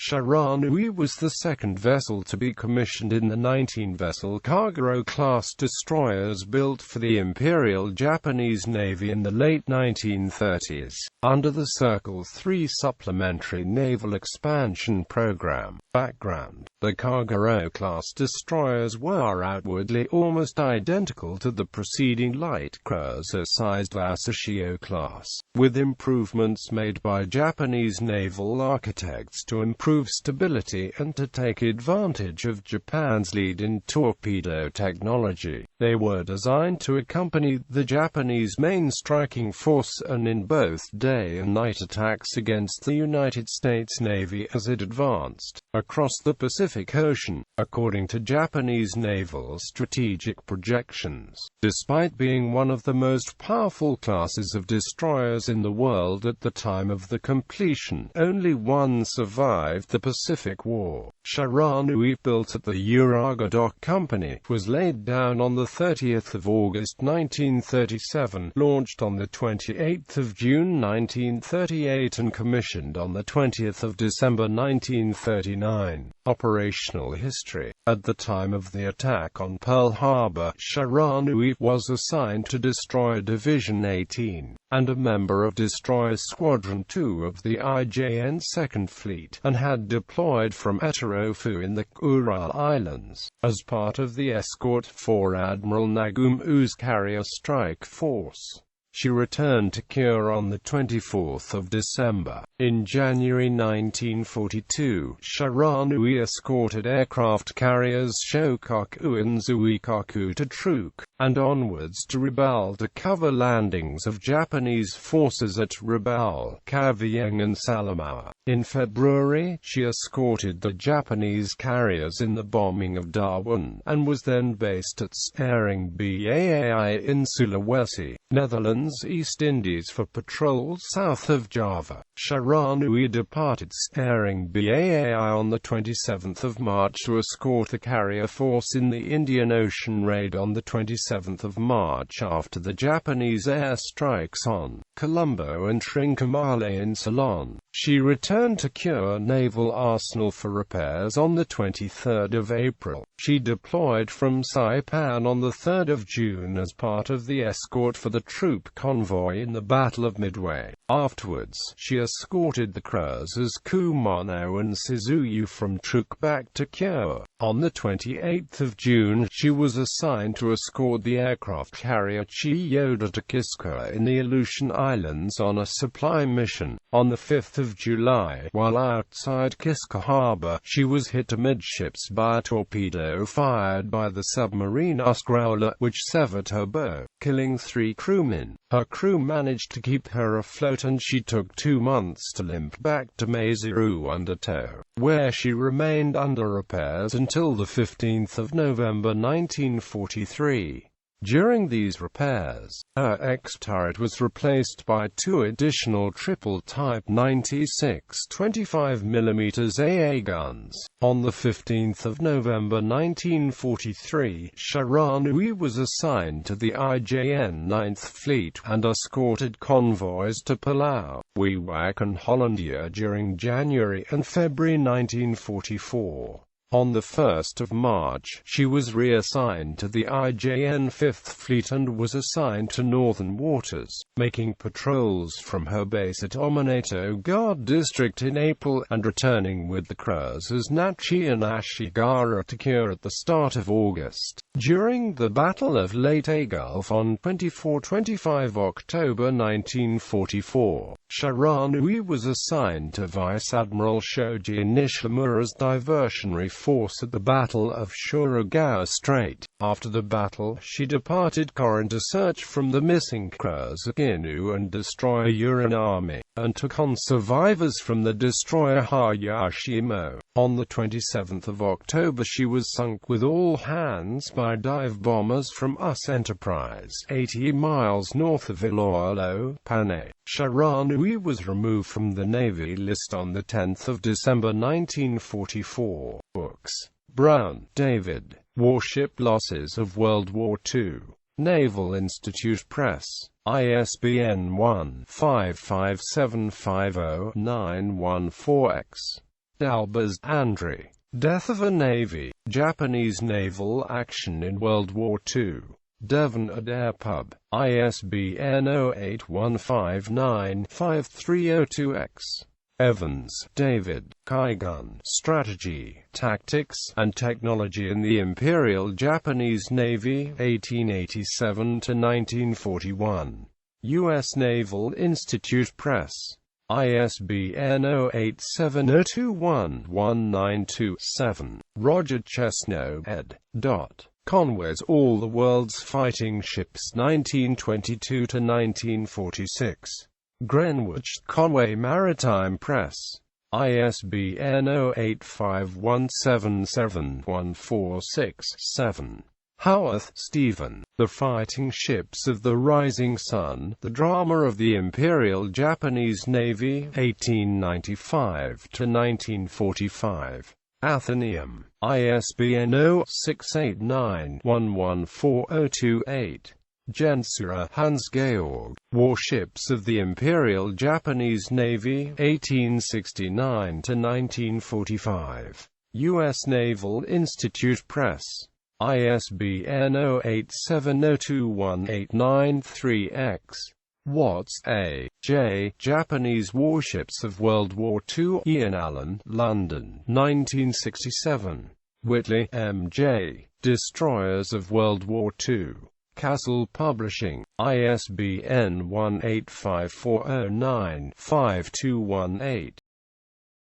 Shiranui was the second vessel to be commissioned in the 19-vessel Kagerō-class destroyers built for the Imperial Japanese Navy in the late 1930s, under the Circle 3 Supplementary Naval Expansion Program. Background: the Kagerō-class destroyers were outwardly almost identical to the preceding light cruiser-sized Kagerō-class, with improvements made by Japanese naval architects to improve stability and to take advantage of Japan's lead in torpedo technology. They were designed to accompany the Japanese main striking force and in both day and night attacks against the United States Navy as it advanced across the Pacific Ocean, according to Japanese naval strategic projections. Despite being one of the most powerful classes of destroyers in the world at the time of the completion, only one survived the Pacific War. Shiranui, built at the Uraga Dock Company, was laid down on the 30th of August 1937, launched on the 28th of June 1938 and commissioned on the 20th of December 1939. Operational history: at the time of the attack on Pearl Harbor, Shiranui was assigned to Destroyer Division 18, and a member of Destroyer Squadron 2 of the IJN Second Fleet, and had deployed from Etorofu in the Kuril Islands, as part of the escort for Admiral Nagumo's carrier strike force. She returned to Kure on the 24th of December. In January 1942, Shiranui escorted aircraft carriers Shokaku and Zuikaku to Truk, and onwards to Rabaul to cover landings of Japanese forces at Rabaul, Kavieng and Salamaua. In February, she escorted the Japanese carriers in the bombing of Darwin, and was then based at Sparing Baai in Sulawesi, Netherlands, East Indies for patrols south of Java. Shiranui departed Sparing Baai on the 27th of March to escort the carrier force in the Indian Ocean raid on the 27th of March after the Japanese airstrikes on Colombo and Trincomalee in Ceylon. She returned to Kure Naval Arsenal for repairs on the 23rd of April. She deployed from Saipan on the 3rd of June as part of the escort for the troop convoy in the Battle of Midway. Afterwards, she escorted the cruisers Kumano and Suzuyu from Truk back to Kure. On the 28th of June, she was assigned to escort the aircraft carrier Chiyoda to Kiska in the Aleutian Islands on a supply mission. On the 5th of July, while outside Kiska Harbor, she was hit amidships by a torpedo fired by the submarine Uskrowler, which severed her bow, killing 3 crewmen. Her crew managed to keep her afloat and she took 2 months to limp back to Maizuru under tow, where she remained under repairs until the 15th of November 1943. During these repairs, her X-turret was replaced by 2 additional triple-type 96 25mm AA guns. On the 15th of November 1943, Shiranui was assigned to the IJN 9th Fleet and escorted convoys to Palau, Wewak and Hollandia during January and February 1944. On the 1st of March, she was reassigned to the IJN 5th Fleet and was assigned to Northern Waters, making patrols from her base at Ominato Guard District in April, and returning with the cruisers Nachi and Ashigara to Kure at the start of August. During the Battle of Leyte Gulf on 24–25 October 1944, Shiranui was assigned to Vice Admiral Shoji Nishimura's diversionary force at the Battle of Shiragawa Strait. After the battle, she departed Korin to search from the missing cruiser Ginu and destroyer Uranami, and took on survivors from the destroyer Hayashimo. On the 27th of October she was sunk with all hands by dive bombers from US Enterprise, 80 miles north of Iloilo, Panay. Shiranui was removed from the Navy list on the 10th of December 1944. Books. Brown, David. Warship Losses of World War II. Naval Institute Press. ISBN 1-55750-914-X. Dalbers, Andrei. Death of a Navy. Japanese naval action in World War II. Devon Adair Pub. ISBN 0815953002-X. Evans, David. Kaigun, Strategy, Tactics, and Technology in the Imperial Japanese Navy, 1887–1941. U.S. Naval Institute Press. ISBN 0870211927. Roger Chesno, ed. Conway's All the World's Fighting Ships 1922–1946. Greenwich, Conway Maritime Press. ISBN 0851771467. Howarth, Stephen. The Fighting Ships of the Rising Sun, The Drama of the Imperial Japanese Navy, 1895–1945. Athenaeum. ISBN 0689114028. Gensura, Hans-Georg. Warships of the Imperial Japanese Navy, 1869–1945. U.S. Naval Institute Press. ISBN 0870218993-X. Watts, A. J. Japanese Warships of World War II. Ian Allen, London, 1967. Whitley, M. J. Destroyers of World War II. Castle Publishing. ISBN 1854095218.